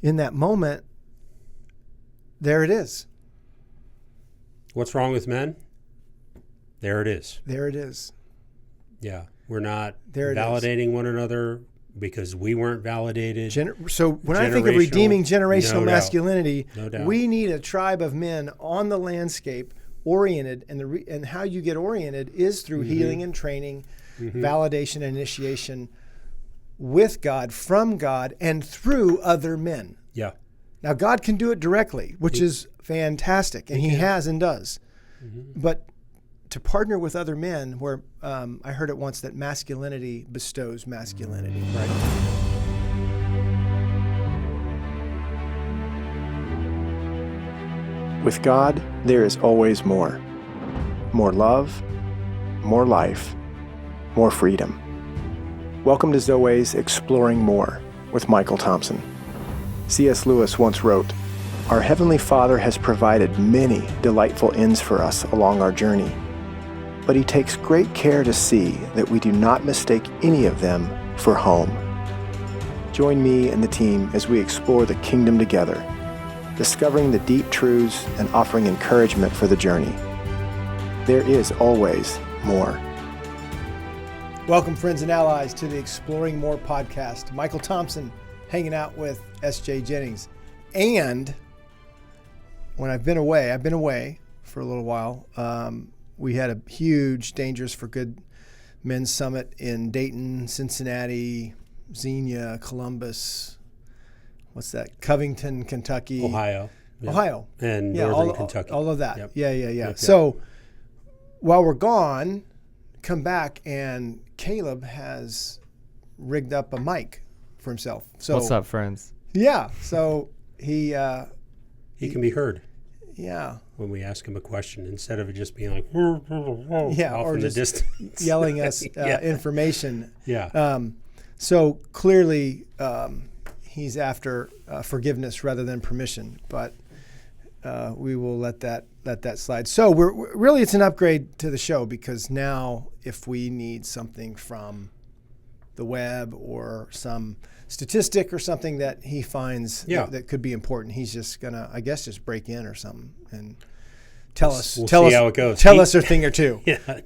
in that moment, there it is. What's wrong with men? There it is. There it is. Yeah. We're not There it validating one another because we weren't validated. So when I think of redeeming generational masculinity, no doubt. We need a tribe of men on the landscape oriented, and how you get oriented is through healing and training, validation and initiation with God, from God, and through other men. Yeah. Now, God can do it directly, which is fantastic, and he has and does. But to partner with other men, where I heard it once that masculinity bestows masculinity. Right. With God, there is always more. More love, more life, more freedom. Welcome to Zoe's Exploring More with Michael Thompson. C.S. Lewis once wrote, "Our Heavenly Father has provided many delightful ends for us along our journey, but He takes great care to see that we do not mistake any of them for home." Join me and the team as we explore the kingdom together, discovering the deep truths and offering encouragement for the journey. There is always more. Welcome, friends and allies, to the Exploring More podcast. Michael Thompson hanging out with S.J. Jennings. And when I've been away for a little while. We had a huge Dangerous for Good Men's Summit in Dayton, Cincinnati, Xenia, Columbus. What's that? Covington, Kentucky. Ohio. Yeah. Ohio. And Northern Kentucky. All of that. Yep. Yeah. Yep. So while we're gone, come back, and Caleb has rigged up a mic for himself. So what's up, friends? Yeah. So he can be heard. Yeah. When we ask him a question, instead of it just being like, off in just the distance, yelling us information. Yeah. So clearly, he's after forgiveness rather than permission, but we will let that slide. So we're really, it's an upgrade to the show, because now if we need something from the web or some statistic or something that he finds that could be important, he's just gonna, I guess, just break in or something and tell us how it goes. Tell us a thing or two. Yeah.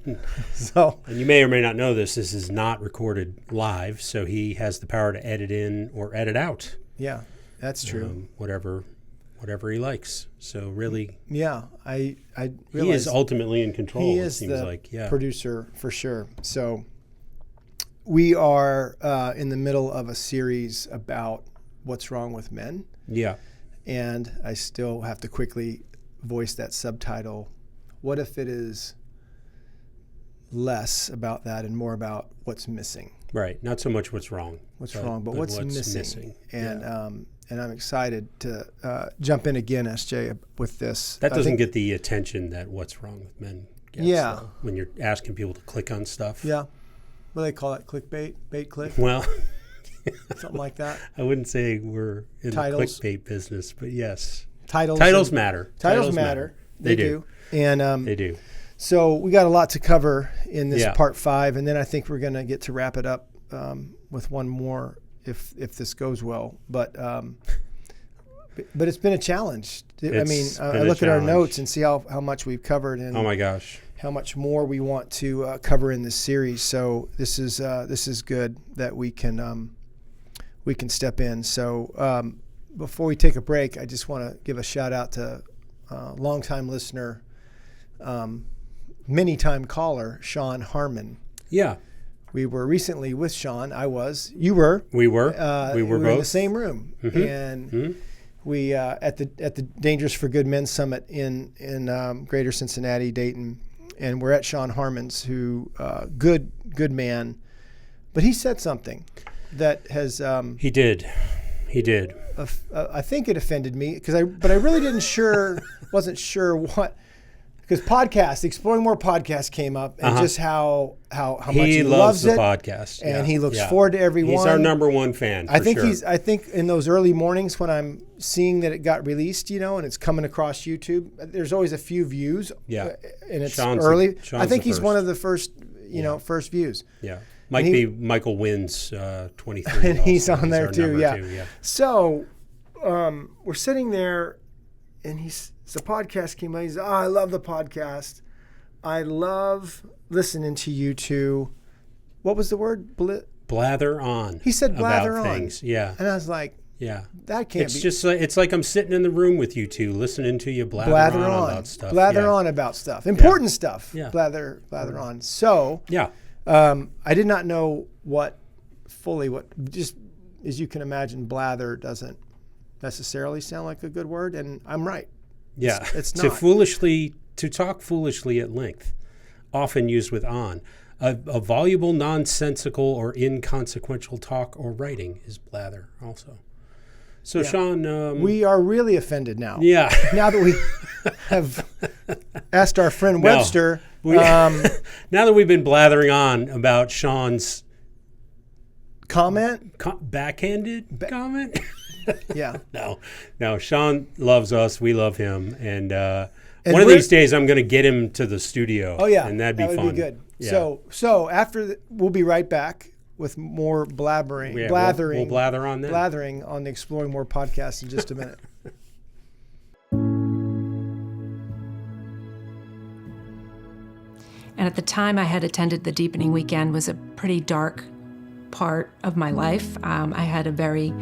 So, and you may or may not know this is not recorded live, so he has the power to edit in or edit out. Yeah, that's true. Whatever he likes. So really, I he is ultimately in control. He is the producer for sure. So we are in the middle of a series about what's wrong with men. Yeah. And I still have to quickly voice that subtitle. What if it is less about that and more about what's missing? Right. Not so much what's wrong. But what's missing. And I'm excited to jump in again, SJ, with this. That doesn't get the attention that what's wrong with men gets. Yeah. Though, when you're asking people to click on stuff. Yeah. What do they call it? Clickbait? Bait click? Well, something like that. I wouldn't say we're in the clickbait business, but yes. Titles matter. Titles matter. They do. And they do. So we got a lot to cover in this part 5, and then I think we're going to get to wrap it up with one more if this goes well. But it's been a challenge. I look at our notes and see how much we've covered, and oh my gosh, how much more we want to cover in this series. So this is good that we can step in. So before we take a break, I just want to give a shout out to longtime listener, many-time caller, Sean Harmon. Yeah. We were recently with Sean. You were. We were. We were both in the same room, and we at the Dangerous for Good Men's Summit in Greater Cincinnati, Dayton, and we're at Sean Harmon's, who good man, but he said something that has he did. I think it offended me but I really wasn't sure what. Because Exploring More podcast came up, and just how much he loves the it, podcast, and he looks forward to every one. He's our number one fan. I think in those early mornings when I'm seeing that it got released, and it's coming across YouTube, there's always a few views. Yeah, and it's early. I think he's one of the first, first views. Yeah, might be Michael Wynn's 23, and he's on there too. Yeah. Yeah. So we're sitting there, and the podcast came out. He's, I love the podcast. I love listening to you two. What was the word? Blather on. He said blather about on. Things. Yeah. And I was like, yeah. That can't it's be. Just like, it's like I'm sitting in the room with you two, listening to you blather on about stuff. Blather on about stuff. Important stuff. Yeah. Blather on. So, yeah. I did not know just as you can imagine, blather doesn't necessarily sound like a good word, and I'm right. Yeah. It's not. To talk foolishly at length, often used with on. A voluble, nonsensical, or inconsequential talk or writing is blather also. So, Sean... we are really offended now. Yeah. Now that we have asked our friend Webster... now that we've been blathering on about Sean's... Comment? Backhanded comment? Yeah. No. Sean loves us. We love him. And one of these days, I'm going to get him to the studio. Oh, yeah. And that'd be fun. That would be good. Yeah. So after we'll be right back with more blathering. We'll blather on that. Blathering on the Exploring More podcast in just a minute. And at the time I had attended the deepening weekend was a pretty dark part of my life. I had a very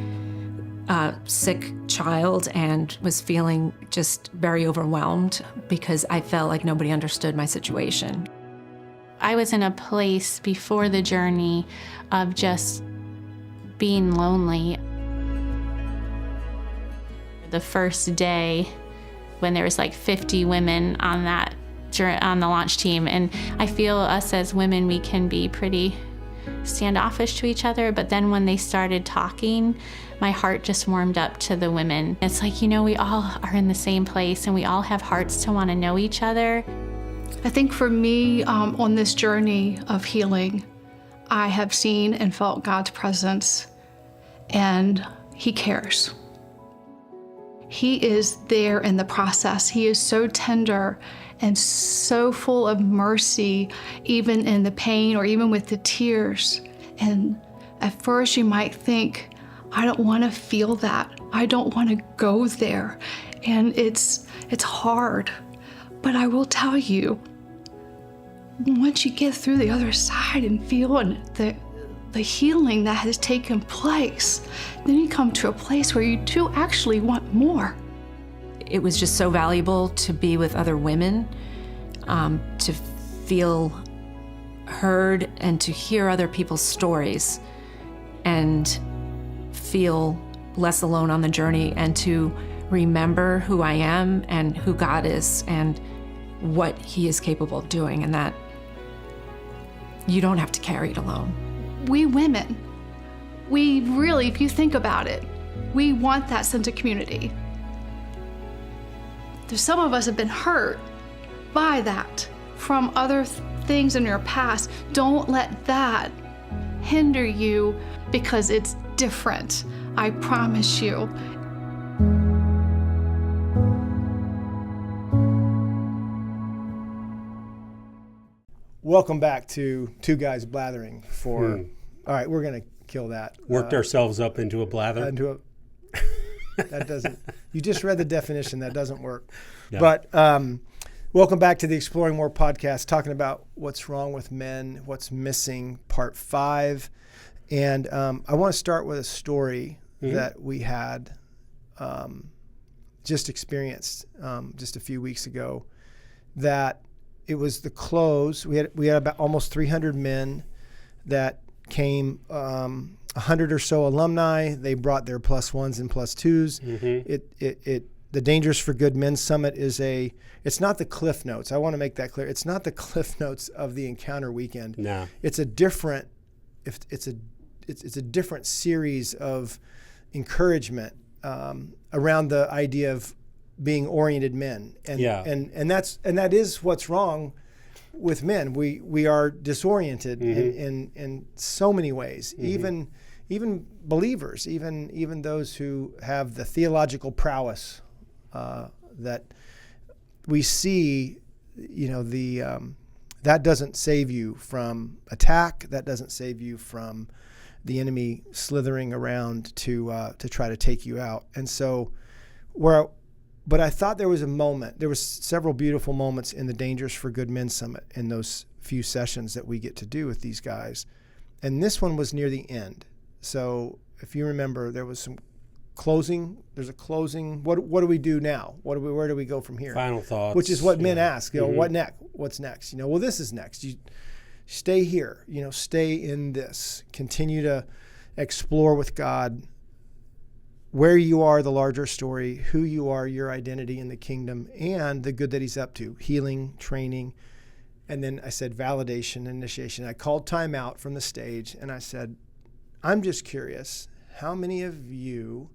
sick child and was feeling just very overwhelmed because I felt like nobody understood my situation. I was in a place before the journey of just being lonely. The first day when there was like 50 women on the launch team, and I feel us as women, we can be pretty standoffish to each other, but then when they started talking, my heart just warmed up to the women. It's like, we all are in the same place and we all have hearts to want to know each other. I think for me, on this journey of healing, I have seen and felt God's presence, and He cares. He is there in the process. He is so tender and so full of mercy, even in the pain or even with the tears. And at first you might think, I don't want to feel that. I don't want to go there. And it's hard. But I will tell you, once you get through the other side and feel the healing that has taken place, then you come to a place where you do actually want more. It was just so valuable to be with other women, to feel heard and to hear other people's stories and feel less alone on the journey, and to remember who I am and who God is and what He is capable of doing, and that you don't have to carry it alone. We women, we really, if you think about it, we want that sense of community. Some of us have been hurt by that from other things in your past. Don't let that hinder you because it's different. I promise you. Welcome back to Two Guys Blathering for... All right, we're going to kill that. Worked ourselves up into a blather. That doesn't... You just read the definition. That doesn't work. No. But welcome back to the Exploring More podcast, talking about what's wrong with men, what's missing, part 5. And I want to start with a story that we had just experienced just a few weeks ago, that it was the close. We had about almost 300 men that came, 100 or so alumni. They brought their +1s and +2s. The Dangers for Good Men Summit it's not the Cliff Notes. I want to make that clear. It's not the Cliff Notes of the Encounter Weekend. No. It's a different series of encouragement around the idea of being oriented men, and that is what's wrong with men. We are disoriented in so many ways. Even believers, even those who have the theological prowess that we see, that doesn't save you from attack. That doesn't save you from the enemy slithering around to try to take you out. And so, but I thought there was a moment. There was several beautiful moments in the Dangers for Good Men Summit in those few sessions that we get to do with these guys, and this one was near the end. So if you remember, there was some closing. There's a closing. What do we do now? Where do we go from here? Final thoughts. Which is what men ask. You know, what next? What's next? You know, well, this is next. You stay here. You know, stay in this. Continue to explore with God where you are, the larger story, who you are, your identity in the kingdom, and the good that he's up to, healing, training. And then I said validation, initiation. I called time out from the stage, and I said, I'm just curious, how many of you,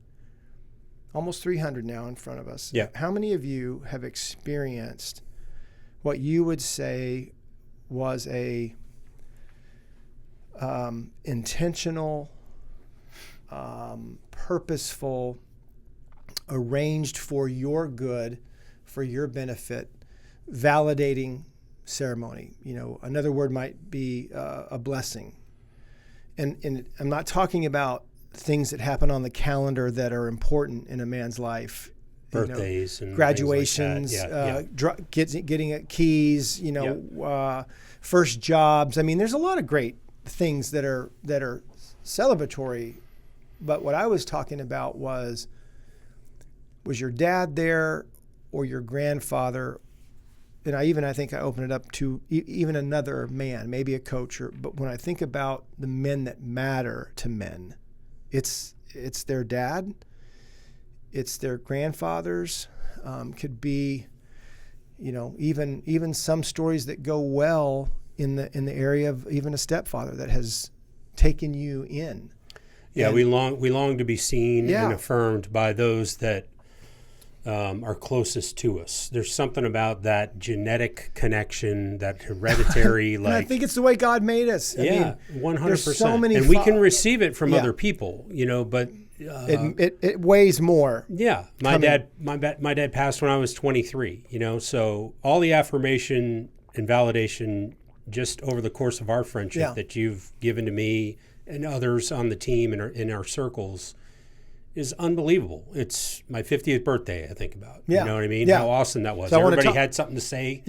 almost 300 now in front of us, how many of you have experienced what you would say was a intentional, purposeful, arranged for your good, for your benefit, validating ceremony? You know, another word might be a blessing. And I'm not talking about things that happen on the calendar that are important in a man's life. Birthdays and graduations, getting keys, first jobs. I mean, there's a lot of great things that are celebratory. But what I was talking about was your dad there, or your grandfather? And I think I opened it up to even another man, maybe a coach. But when I think about the men that matter to men, it's their dad, it's their grandfathers, could be, even some stories that go well in the area of even a stepfather that has taken you in. Yeah, we long to be seen and affirmed by those that are closest to us. There's something about that genetic connection, that hereditary, and I think it's the way God made us. 100%. There's so many, and we can receive it from other people, but it weighs more. Yeah, my dad passed when I was 23. So all the affirmation and validation just over the course of our friendship that you've given to me and others on the team and in our circles is unbelievable. It's my 50th birthday I think about. You know what I mean? How awesome that was. So everybody had something to say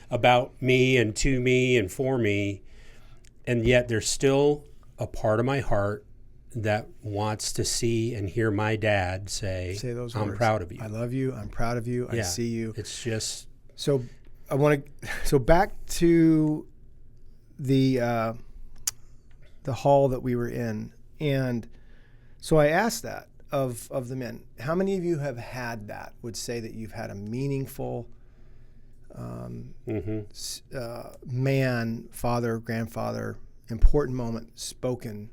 about me and to me and for me. And yet there's still a part of my heart that wants to see and hear my dad say those I'm words. Proud of you. I love you. I'm proud of you. I see you. It's just... So back to the hall that we were in. And so I asked that of the men. How many of you have had that, would say that you've had a meaningful man, father, grandfather, important moment spoken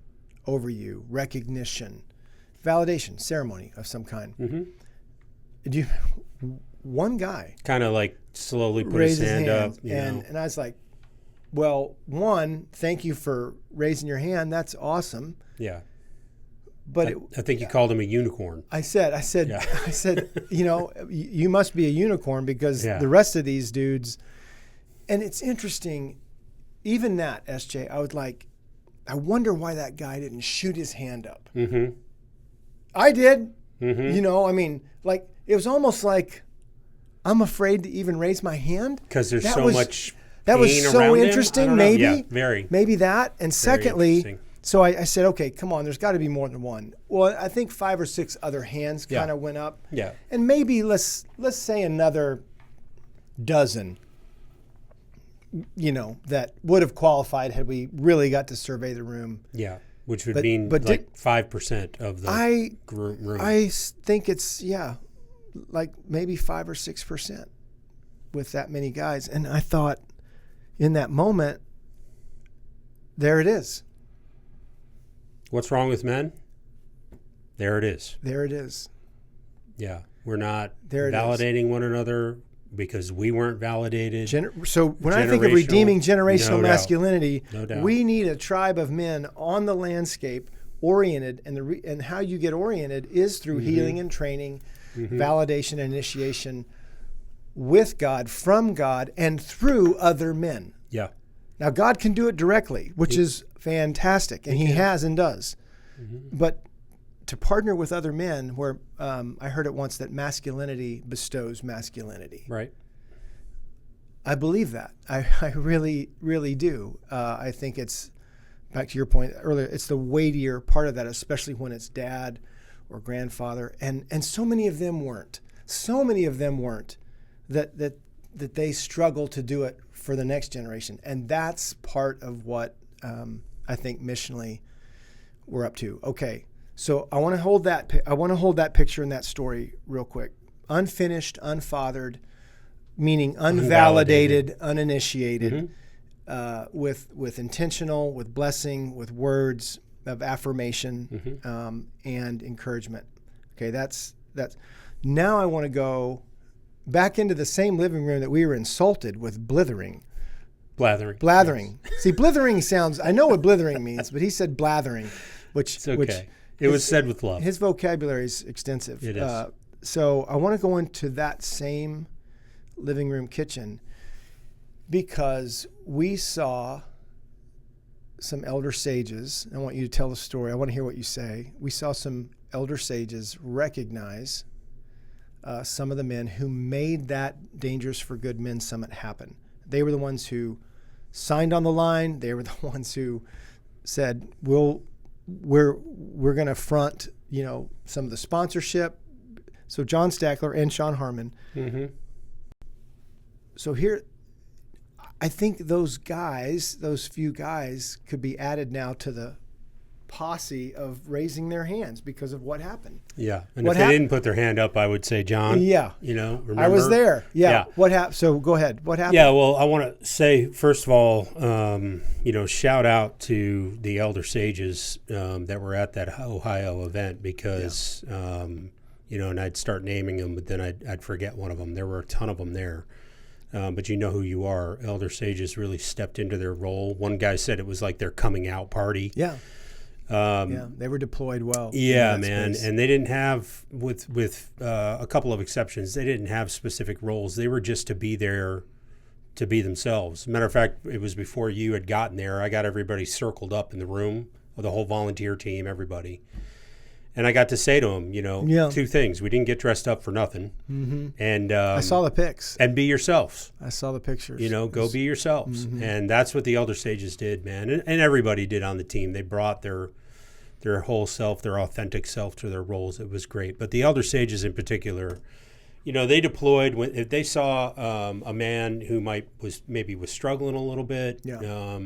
over you, recognition, validation, ceremony of some kind? One guy kind of like slowly put his hand up. And I was like, well, one, thank you for raising your hand. That's awesome. Yeah. But I think you called him a unicorn. I said, you must be a unicorn, because the rest of these dudes, and it's interesting, even that, SJ, I was like, I wonder why that guy didn't shoot his hand up. Mm-hmm. I did. Mm-hmm. It was almost like I'm afraid to even raise my hand. Because there's much that was so interesting. Maybe, yeah, very. Maybe that. And secondly, so I said, okay, come on, there's got to be more than one. Well, I think 5 or 6 other hands kind of went up. Yeah. And maybe let's say another dozen, that would have qualified had we really got to survey the room. Yeah, which would mean 5% of the room. I think it's, like maybe 5 or 6% with that many guys. And I thought, in that moment, there it is. What's wrong with men? There it is. There it is. Yeah. We're not validating one another because we weren't validated. So when I think of redeeming generational masculinity, no doubt. We need a tribe of men on the landscape oriented, and how you get oriented is through healing and training, validation and initiation with God, from God, and through other men. Yeah. Now, God can do it directly, which is fantastic, and He has and does. But to partner with other men, where I heard it once that masculinity bestows masculinity. Right. I believe that. I really, really do. I think it's, back to your point earlier, it's the weightier part of that, especially when it's dad or grandfather. And so many of them weren't. So many of them weren't that they struggle to do it for the next generation. And that's part of what I think missionally we're up to. Okay, so I want to hold that picture and that story real quick. Unfinished, unfathered, meaning unvalidated, uninitiated, with intentional, with blessing, with words of affirmation and encouragement. Okay, that's. Now I want to go back into the same living room that we were insulted with blathering. Blathering. Yes. See, blithering sounds, I know what blithering means, but he said blathering, which... It's okay. It was said with love. His vocabulary is extensive. It is. So I want to go into that same living room kitchen because we saw some elder sages. I want you to tell the story. I want to hear what you say. We saw some elder sages recognize some of the men who made that Dangerous for Good Men Summit happen. They were the ones who signed on the line. They were the ones who said, we're going to front, some of the sponsorship. So John Stackler and Sean Harmon. So here, I think those few guys could be added now to the posse of raising their hands because of what happened. Yeah. And if they didn't put their hand up, I would say, John. Yeah. Remember? I was there. Yeah. What happened? So go ahead. What happened? Yeah. Well, I want to say, first of all, shout out to the elder sages that were at that Ohio event because, and I'd start naming them, but then I'd forget one of them. There were a ton of them there. But you know who you are. Elder sages really stepped into their role. One guy said it was like their coming out party. Yeah. They were deployed well. Yeah, man. Space. And they didn't have, with a couple of exceptions, they didn't have specific roles. They were just to be there to be themselves. Matter of fact, it was before you had gotten there. I got everybody circled up in the room, the whole volunteer team, everybody. And I got to say to them, two things. We didn't get dressed up for nothing. And I saw the pics. And be yourselves. I saw the pictures. Go be yourselves. And that's what the elder sages did, man. And everybody did on the team. They brought their whole self, their authentic self to their roles. It was great. But the elder sages in particular, they deployed if they saw a man who was struggling a little bit. Yeah.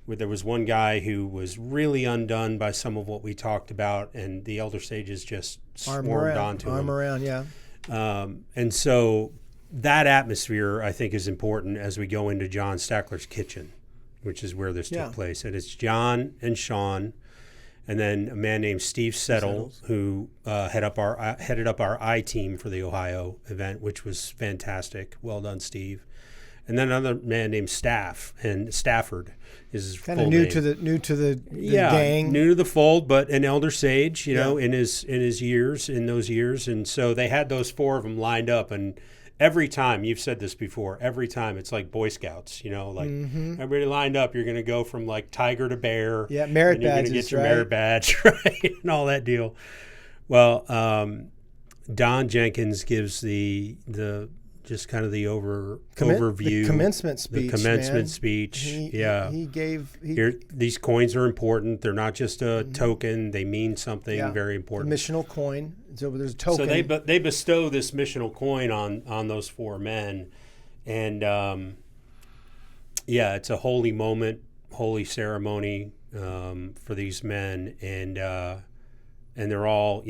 Where there was one guy who was really undone by some of what we talked about, and the elder sages just swarmed onto him. Arm around, yeah. And so that atmosphere, I think, is important as we go into John Stackler's kitchen, which is where this took place. And it's John and Sean, and then a man named Steve Settle, who headed up our I team for the Ohio event, which was fantastic. Well done, Steve. And then another man named Stafford is his kind of full new name. to the gang, new to the fold, but an elder sage, in his years, and so they had those four of them lined up, and every time, you've said this before, every time it's like Boy Scouts, everybody lined up, you're going to go from like tiger to bear, merit and you're badges, going to get your merit badge, right, and all that deal. Well, Don Jenkins gives the just kind of the overview. The commencement speech. He gave. These coins are important. They're not just a token. They mean something very important. The missional coin. So there's a token. So they bestow this missional coin on those four men, and it's a holy moment, holy ceremony for these men, and they're all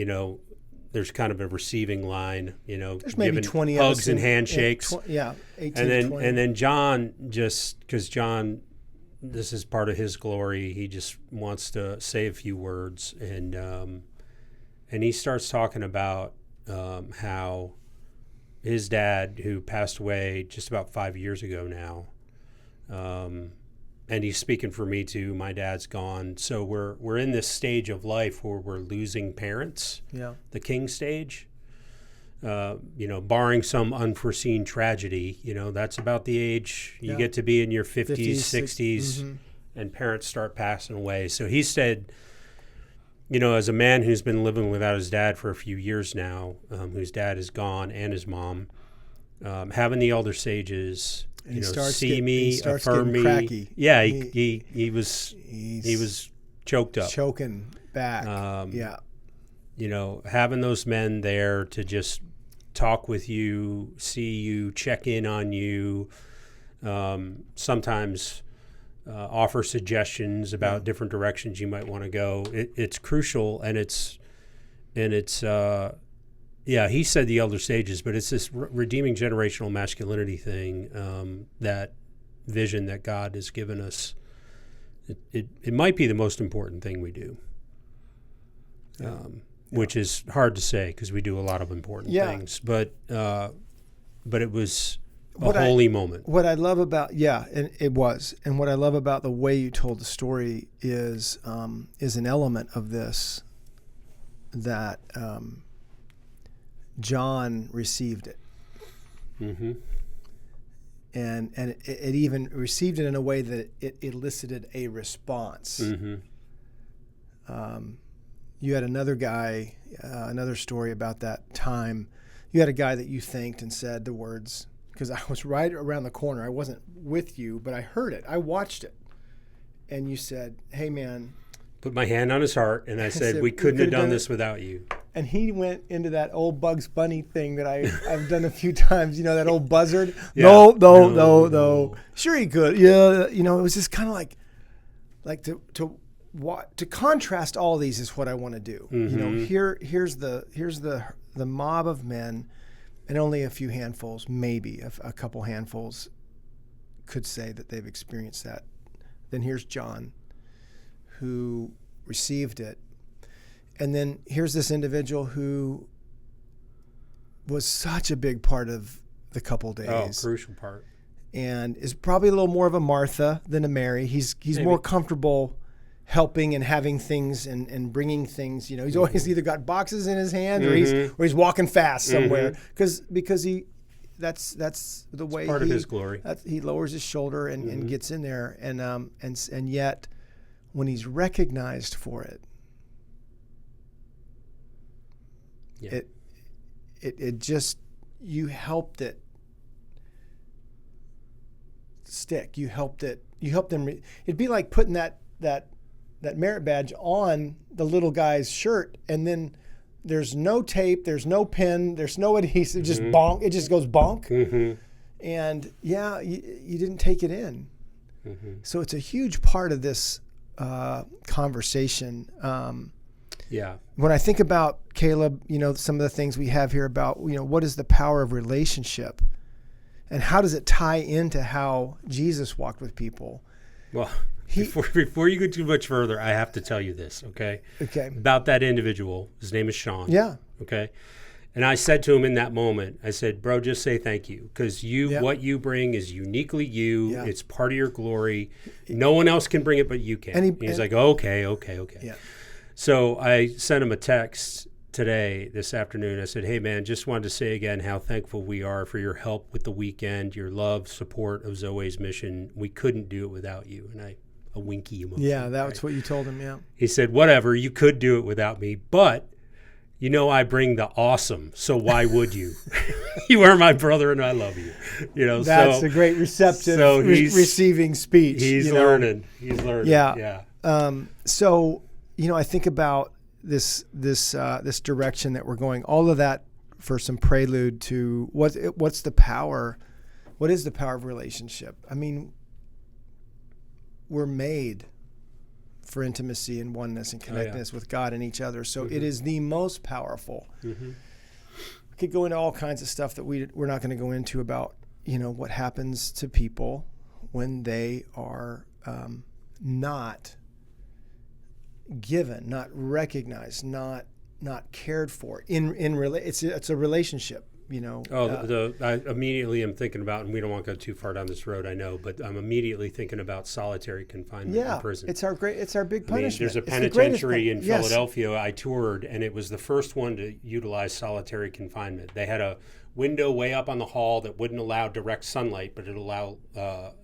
There's kind of a receiving line, There's maybe 20 hugs and handshakes. 18 and 20. And then John, because John, this is part of his glory. He just wants to say a few words, and he starts talking about how his dad, who passed away just about 5 years ago now, and he's speaking for me too. My dad's gone. So we're in this stage of life where we're losing parents, the king stage. barring some unforeseen tragedy, that's about the age you get to be in your 50s, 60s, and parents start passing away. So he said, as a man who's been living without his dad for a few years now, whose dad is gone and his mom, having the elder sages, see me, affirm me. Cracky. Yeah, he was choked up, choking back. Having those men there to just talk with you, see you, check in on you, sometimes offer suggestions about different directions you might want to go. It's crucial, and it's he said the elder sages, but it's this redeeming generational masculinity thing, that vision that God has given us. It might be the most important thing we do, which is hard to say because we do a lot of important things. But it was a holy moment. What I love about and it was, and what I love about the way you told the story is an element of this that John received it. Mm-hmm. And it even received it in a way that it elicited a response. Mm-hmm. You had another guy, another story about that time. You had a guy that you thanked and said the words, because I was right around the corner. I wasn't with you, but I heard it. I watched it. And you said, hey, man. Put my hand on his heart, and I said, we couldn't have done this without you. And he went into that old Bugs Bunny thing that I've done a few times, that old buzzard. Yeah. No. Sure he could. Yeah, it was just kind of like to contrast all these is what I want to do. Mm-hmm. Here's the mob of men, and only a few handfuls, maybe a couple handfuls, could say that they've experienced that. Then here's John, who received it. And then here's this individual who was such a big part of the couple days. Oh, crucial part. And is probably a little more of a Martha than a Mary. He's more comfortable helping and having things and bringing things. He's always either got boxes in his hand or he's walking fast somewhere because that's the way part of his glory. He lowers his shoulder and gets in there and yet when he's recognized for it, it just, you helped it stick. You helped them. It'd be like putting that merit badge on the little guy's shirt, and then there's no tape, there's no pin, there's no adhesive, just bonk. It just goes bonk. Mm-hmm. And you didn't take it in. Mm-hmm. So it's a huge part of this conversation. When I think about Caleb, some of the things we have here about, what is the power of relationship and how does it tie into how Jesus walked with people? Well, before you go too much further, I have to tell you this, okay? Okay. About that individual. His name is Sean. Yeah. Okay. And I said to him in that moment, I said, bro, just say thank you. Because what you bring is uniquely you. Yeah. It's part of your glory. No one else can bring it but you can. And he's like, okay. Yeah. So I sent him a text this afternoon. I said, hey, man, just wanted to say again how thankful we are for your help with the weekend, your love, support of Zoe's mission. We couldn't do it without you. And a winky emoji. Yeah, that's what you told him, yeah. He said, whatever, you could do it without me, but I bring the awesome, so why would you? You are my brother and I love you. That's a great receptive receiving speech. He's learning. Yeah. So, I think about this direction that we're going, all of that for some prelude to what's the power, what is the power of relationship? I mean, we're made for intimacy and oneness and connectedness with God and each other. So it is the most powerful. Mm-hmm. We could go into all kinds of stuff that we're not going to go into about, what happens to people when they are not given, not recognized, not cared for. It's a relationship I immediately am thinking about, and we don't want to go too far down this road, I know, but I'm immediately thinking about solitary confinement in prison. It's our big punishment. There's a penitentiary in Philadelphia I toured, and it was the first one to utilize solitary confinement. They had a window way up on the hall that wouldn't allow direct sunlight, but it allowed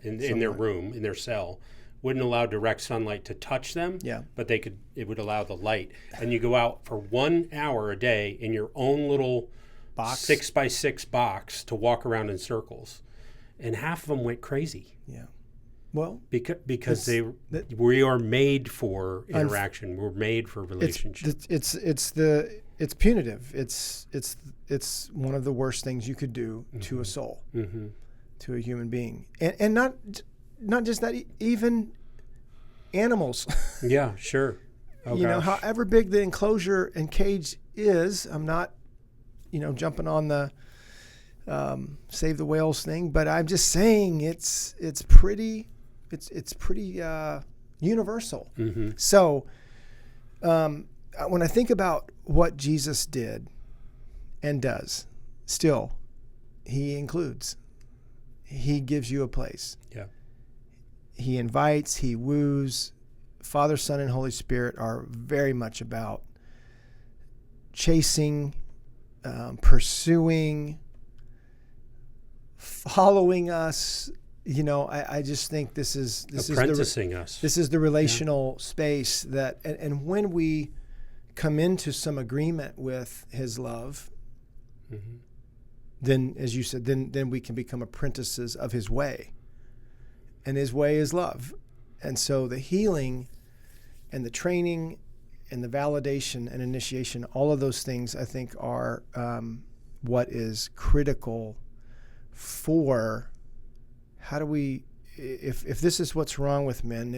in their room, in their cell, wouldn't allow direct sunlight to touch them. Yeah. But it would allow the light. And you go out for 1 hour a day in your own little 6x6 box to walk around in circles. And half of them went crazy. Yeah. Well, because we are made for interaction. We're made for relationship. It's punitive. It's one of the worst things you could do to a soul, to a human being, and not just that, even animals. Yeah, sure. Oh, however big the enclosure and cage is, I'm not, jumping on the save the whales thing, but I'm just saying it's pretty universal. Mm-hmm. So when I think about what Jesus did and does, still, he includes. He gives you a place. Yeah. He invites, he woos. Father, Son, and Holy Spirit are very much about chasing, pursuing, following us. I just think this is apprenticing us. This is the relational space that, and when we come into some agreement with his love, then, as you said, then we can become apprentices of his way. And his way is love. And so the healing and the training and the validation and initiation, all of those things, I think, are what is critical for how do we, if this is what's wrong with men,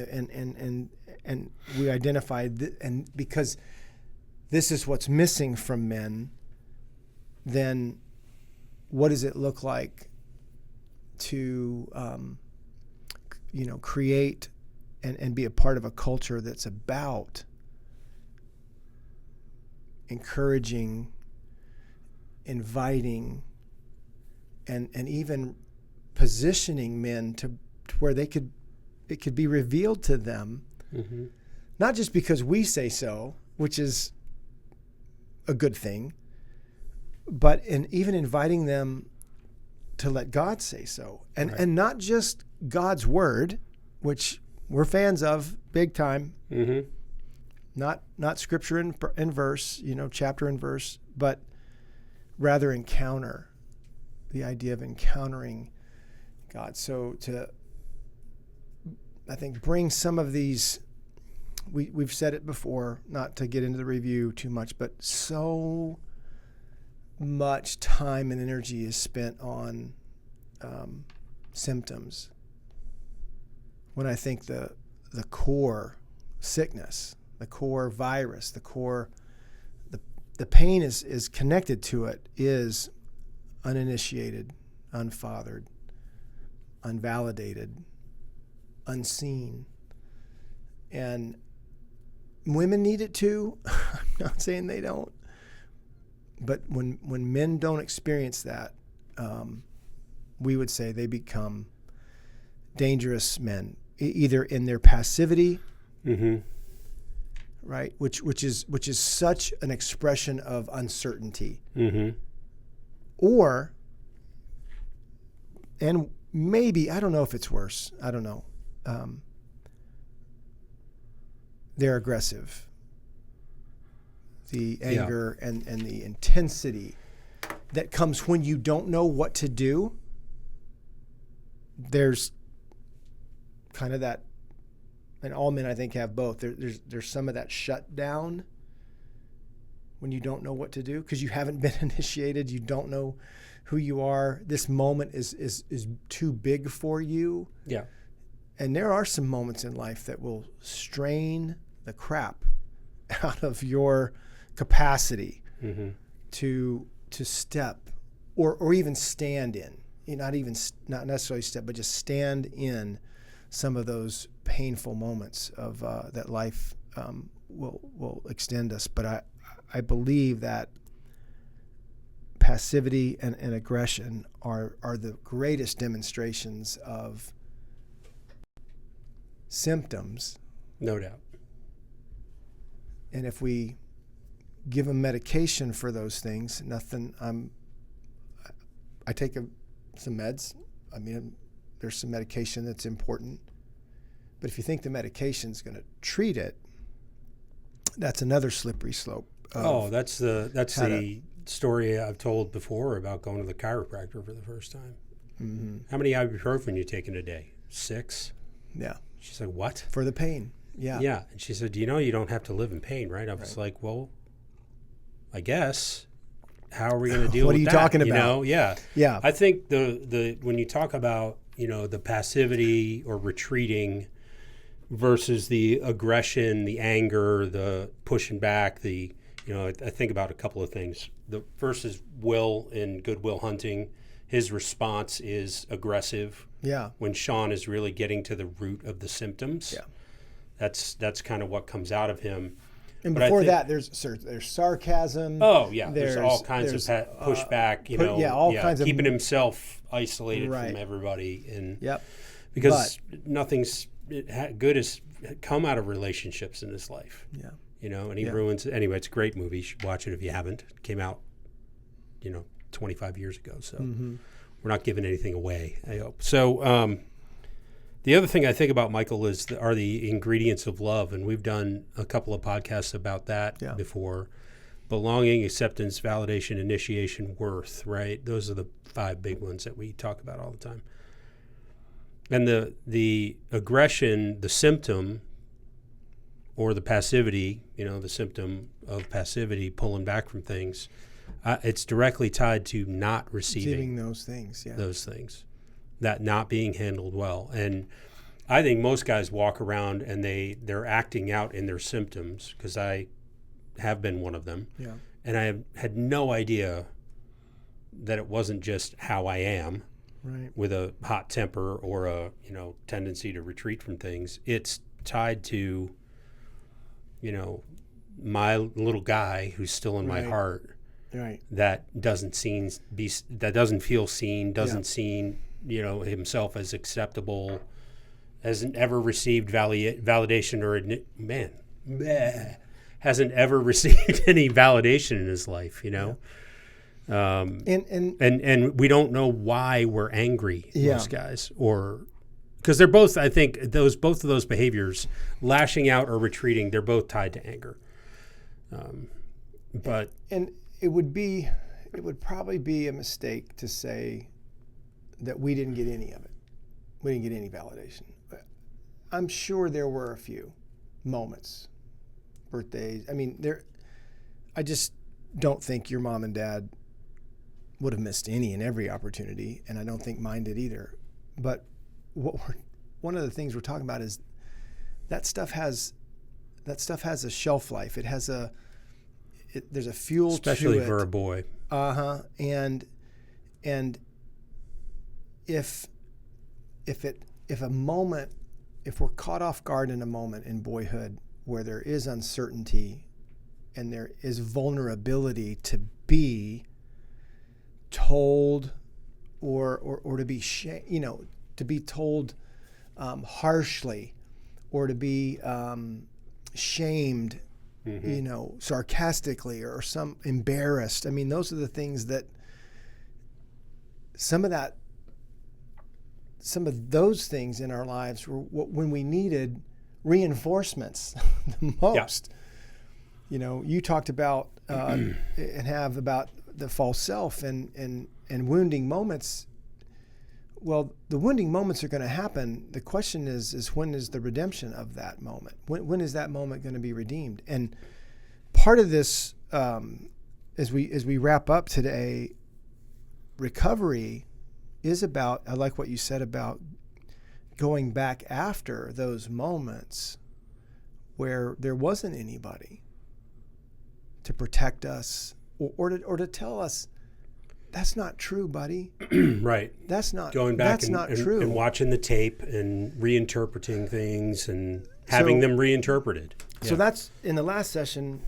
and we identify, and because this is what's missing from men, then what does it look like to create and be a part of a culture that's about encouraging, inviting, and even positioning men to where it could be revealed to them, not just because we say so, which is a good thing, but even inviting them to let God say so, and not just God's word, which we're fans of big time, not scripture and verse, chapter and verse, but rather encounter, the idea of encountering God. So I think, bring some of these, we've said it before, not to get into the review too much, but so much time and energy is spent on symptoms, when I think the core sickness, the core virus, the pain is connected to it, is uninitiated, unfathered, unvalidated, unseen. And women need it too. I'm not saying they don't. But when men don't experience that, we would say they become dangerous men, either in their passivity, right, which is such an expression of uncertainty, or, and maybe, I don't know if it's worse, I don't know, they're aggressive. The anger and the intensity that comes when you don't know what to do, there's kind of that, and all men I think have both. There's some of that shutdown when you don't know what to do because you haven't been initiated. You don't know who you are. This moment is too big for you. Yeah. And there are some moments in life that will strain the crap out of your capacity to step or even stand in. Not necessarily step, but just stand in some of those painful moments of that life will extend us. But I believe that passivity and aggression are the greatest demonstrations of symptoms. No doubt. And if we give them medication for those things, I take some meds. I mean, there's some medication that's important. But if you think the medication's going to treat it, that's another slippery slope. That's the story I've told before about going to the chiropractor for the first time. Mm-hmm. How many ibuprofen you taking a day? 6? Yeah. She's like, what? For the pain. Yeah. Yeah. And she said, you know, you don't have to live in pain, right? I was like, well, I guess. How are we going to deal with that? What are you talking about? You know? Yeah. Yeah. I think the when you talk about, you know, the passivity or retreating versus the aggression, the anger, the pushing back, I think about a couple of things. The first is Will in Good Will Hunting. His response is aggressive. Yeah. When Sean is really getting to the root of the symptoms. Yeah. That's kind of what comes out of him. And before that, there's sarcasm. Oh yeah, there's all kinds of pushback. All kinds of keeping himself isolated from everybody, and because nothing's good has come out of relationships in his life. Yeah, and he ruins. Anyway, it's a great movie. You should watch it if you haven't. It came out, 25 years ago. So we're not giving anything away, I hope. So the other thing I think about, Michael, are the ingredients of love. And we've done a couple of podcasts about that before. Belonging, acceptance, validation, initiation, worth, right? Those are the 5 big ones that we talk about all the time. And the aggression, the symptom, or the passivity, the symptom of passivity, pulling back from things, it's directly tied to not receiving those things. Yeah. Those things, that not being handled well. And I think most guys walk around and they're acting out in their symptoms, because I have been one of them. Yeah. And I had no idea that it wasn't just how I am, right, with a hot temper or a tendency to retreat from things. It's tied to my little guy who's still in my heart, right, that doesn't feel seen, doesn't see himself as acceptable, hasn't ever received validation or hasn't ever received any validation in his life, and we don't know why we're angry, most guys, or because they're both, I think both of those behaviors, lashing out or retreating, they're both tied to anger. But it would probably be a mistake to say that we didn't get any of it. We didn't get any validation. I'm sure there were a few moments, birthdays. I mean, I just don't think your mom and dad would have missed any and every opportunity, and I don't think mine did either. But one of the things we're talking about is that stuff has a shelf life. It has there's a fuel especially to it. For a boy. And if we're caught off guard in a moment in boyhood where there is uncertainty and there is vulnerability to be told or to be to be told harshly, or to be shamed, sarcastically, or some embarrassed. I mean, those are the things that some of those things in our lives were when we needed reinforcements the most. You talked about and have about the false self and wounding moments. Well, the wounding moments are going to happen. The question is when is the redemption of that moment? When is that moment going to be redeemed? And part of this, as we wrap up today, recovery is about, I like what you said about going back after those moments where there wasn't anybody to protect us or to tell us, that's not true, buddy. Right. That's not going back true. And watching the tape and reinterpreting things and having them reinterpreted. So that's in the last session,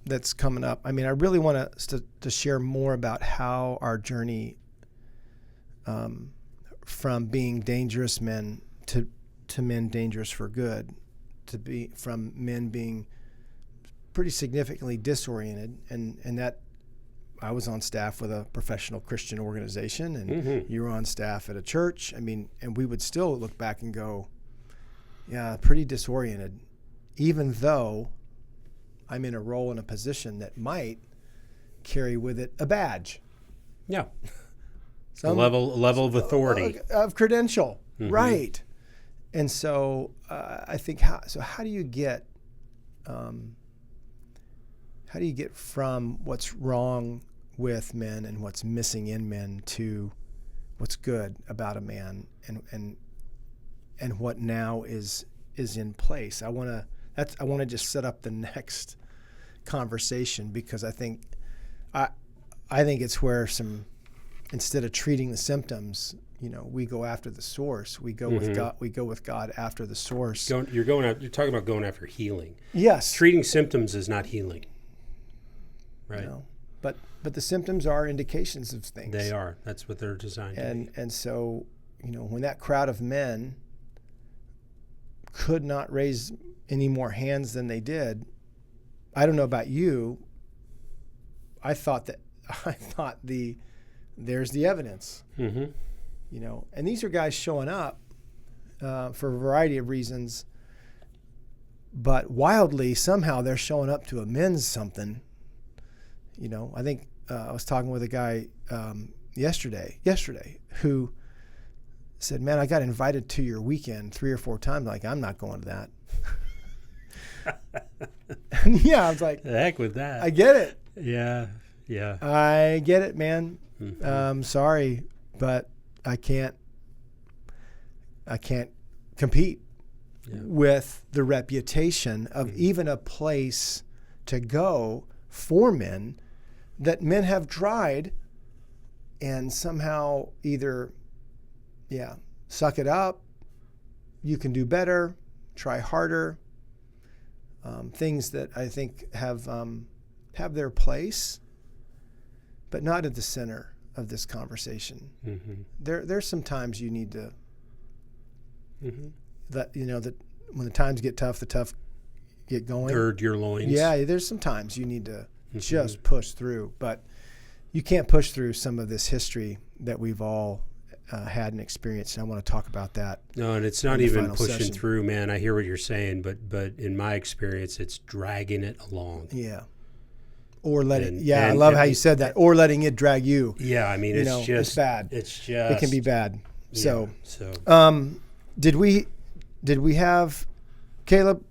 that's coming up. I mean, I really want us to share more about how our journey from being dangerous men to men dangerous for good, from men being pretty significantly disoriented, and that I was on staff with a professional Christian organization, and you were on staff at a church. I mean, and we would still look back and go, yeah, pretty disoriented, even though I'm in a role and a position that might carry with it a badge. Yeah. A level of authority. Of credential, right. And so I think, how do you get from what's wrong with men and what's missing in men to what's good about a man and what now is in place? I want to just set up the next conversation, because I think it's where instead of treating the symptoms, we go after the source. We go with God. We go with God after the source. You're talking about going after healing. Yes. Treating symptoms is not healing. Right. But the symptoms are indications of things. They are. That's what they're designed to be. And so, when that crowd of men could not raise any more hands than they did, I don't know about you, I thought there's the evidence. And these are guys showing up for a variety of reasons, but wildly somehow they're showing up to a men's something. I think I was talking with a guy yesterday who said, "Man, I got invited to your weekend 3 or 4 times. Like, I'm not going to that." And yeah, I was like, the heck with that. I get it. Yeah. I get it, man. Sorry, but I can't compete with the reputation of even a place to go for men that men have tried and somehow either, suck it up, you can do better, try harder, things that I think have their place, but not at the center of this conversation. There's some times you need to that when the times get tough, the tough get going. Gird your loins. Yeah, there's some times you need to just push through, but you can't push through some of this history that we've all had and experienced, and I want to talk about that. No, and it's not even pushing through, man. I hear what you're saying, but in my experience, it's dragging it along. Yeah. Or letting, I love how you said that. Or letting it drag you. Yeah, I mean, it's just it's bad. It can be bad. Yeah, did we have, Caleb?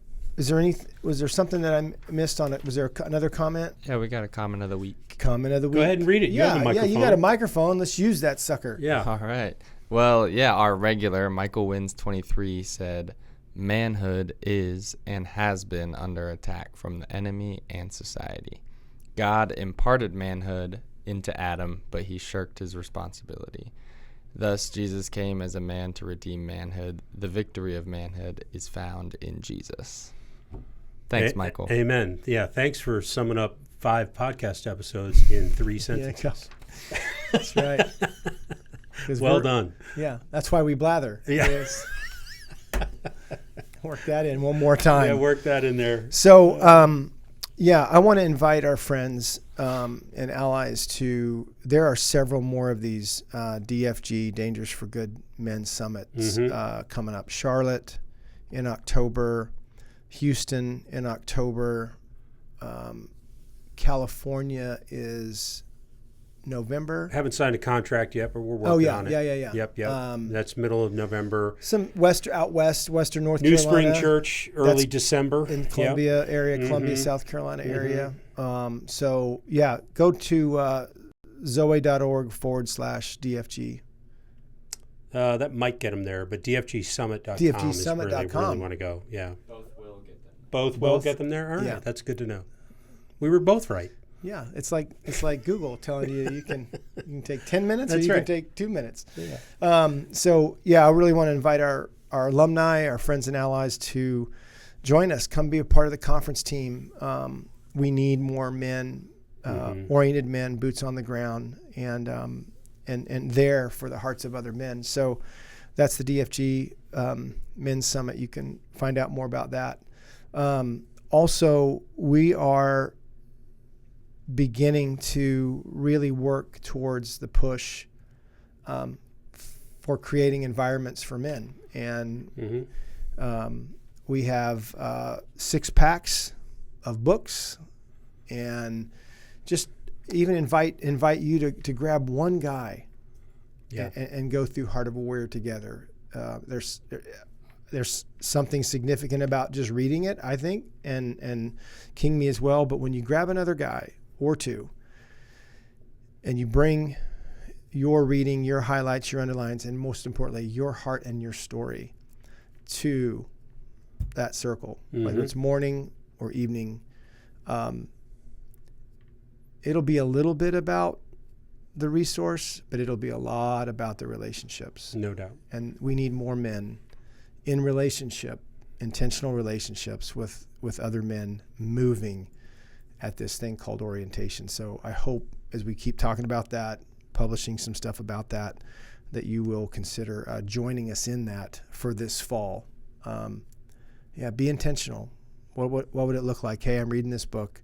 Was there something that I missed on it? Was there another comment? Yeah, we got a comment of the week. Comment of the week. Go ahead and read it. You have a microphone. Yeah, you got a microphone. Let's use that sucker. Yeah. All right. Well, our regular Michael Wins 23 said, "Manhood is and has been under attack from the enemy and society. God imparted manhood into Adam, but he shirked his responsibility. Thus, Jesus came as a man to redeem manhood. The victory of manhood is found in Jesus." Thanks, Michael. Amen. Yeah, thanks for summing up 5 podcast episodes in 3 sentences. That's right. Well done. Yeah, that's why we blather. Yeah. Work that in one more time. Yeah, work that in there. So, I want to invite our friends and allies to, there are several more of these DFG, Dangerous for Good Men Summits coming up. Charlotte in October, Houston in October, California is November. Haven't signed a contract yet, but we're working on it. Yeah. Yep. That's middle of November. Some western North New Carolina. Spring Church, early December. In Columbia area, Columbia, South Carolina area. Go to zoe.org/DFG. That might get them there, but dfgsummit.com is where they really want to go. Yeah. Both will get them there? All right, Yeah. That's good to know. We were both right. Yeah, it's like Google telling you can take 10 minutes That's or you right. can take 2 minutes. Yeah. I really want to invite our alumni, our friends and allies to join us. Come be a part of the conference team. we need more men, oriented men, boots on the ground, and there for the hearts of other men. So that's the DFG Men's Summit. You can find out more about that. Also, we are beginning to really work towards the push for creating environments for men. And we have 6 packs of books, and just even invite you to grab one guy and go through Heart of a Warrior together. There's something significant about just reading it, I think, and King Me as well. But when you grab another guy or two and you bring your reading, your highlights, your underlines, and most importantly, your heart and your story to that circle, whether it's morning or evening, it'll be a little bit about the resource, but it'll be a lot about the relationships. No doubt. And we need more men in relationship, intentional relationships with other men, moving at this thing called orientation. So I hope as we keep talking about that, publishing some stuff about that, that you will consider joining us in that for this fall. Be intentional. What would it look like? Hey, I'm reading this book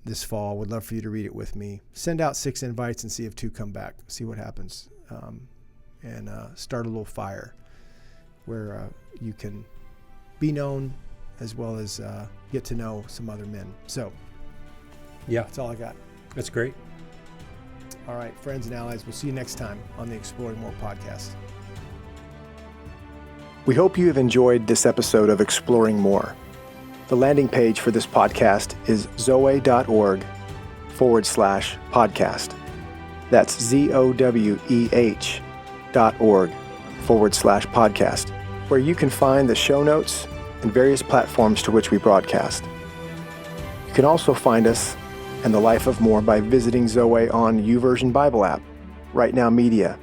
this fall. Would love for you to read it with me. Send out 6 invites and see if 2 come back. See what happens. And start a little fire where you can be known as well as get to know some other men. So that's all I got. That's great. All right, friends and allies, we'll see you next time on the Exploring More podcast. We hope you have enjoyed this episode of Exploring More. The landing page for this podcast is zoe.org/podcast. That's ZOWEH.org/podcast, where you can find the show notes and various platforms to which we broadcast. You can also find us and the Life of More by visiting Zoe on YouVersion Bible app, Right Now Media,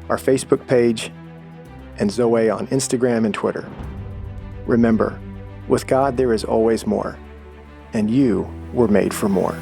our Facebook page, and Zoe on Instagram and Twitter. Remember, with God there is always more, and you were made for more.